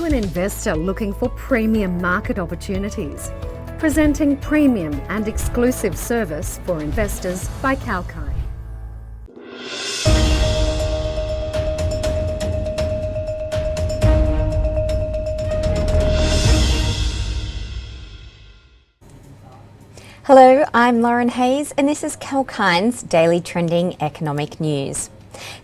to an investor looking for premium market opportunities. Presenting premium and exclusive service for investors by Kalkine. Hello, I'm Lauren Hayes and this is Kalkine's Daily Trending Economic News.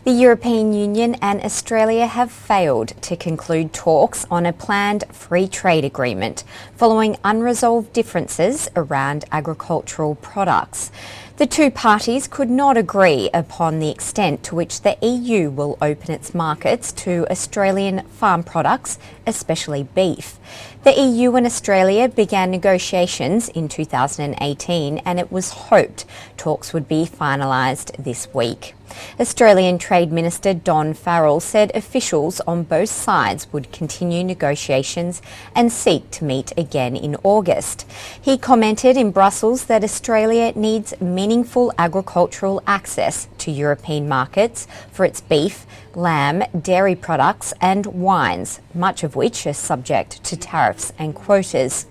The European Union and Australia have failed to conclude talks on a planned free trade agreement following unresolved differences around agricultural products. The two parties could not agree upon the extent to which the EU will open its markets to Australian farm products, especially beef. The EU and Australia began negotiations in 2018 and it was hoped talks would be finalised this week. Australian Trade Minister Don Farrell said officials on both sides would continue negotiations and seek to meet again in August. He commented in Brussels that Australia needs meaningful agricultural access to European markets for its beef, lamb, dairy products and wines, much of which are subject to tariffs and quotas.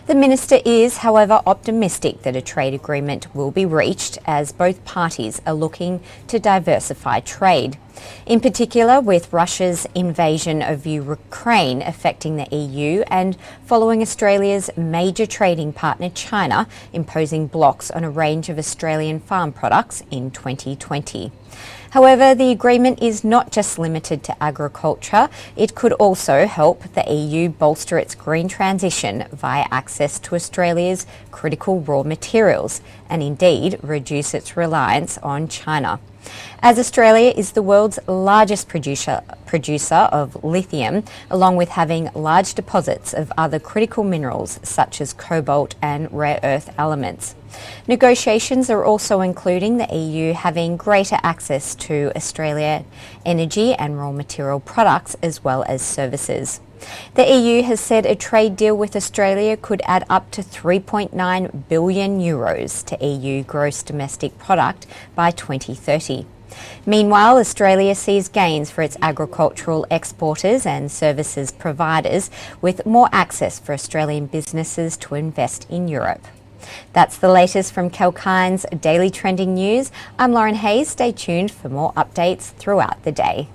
The minister is, however, optimistic that a trade agreement will be reached as both parties are looking to diversify trade. In particular, with Russia's invasion of Ukraine affecting the EU and following Australia's major trading partner China imposing blocks on a range of Australian farm products in 2020. However, the agreement is not just limited to agriculture. It could also help the EU bolster its green transition via access to Australia's critical raw materials and indeed reduce its reliance on China. As Australia is the world's largest producer of lithium, along with having large deposits of other critical minerals such as cobalt and rare earth elements. Negotiations are also including the EU having greater access to Australian energy and raw material products as well as services. The EU has said a trade deal with Australia could add up to 3.9 billion euros to EU gross domestic product by 2030. Meanwhile, Australia sees gains for its agricultural exporters and services providers, with more access for Australian businesses to invest in Europe. That's the latest from Kalkine's Daily Trending News. I'm Lauren Hayes. Stay tuned for more updates throughout the day.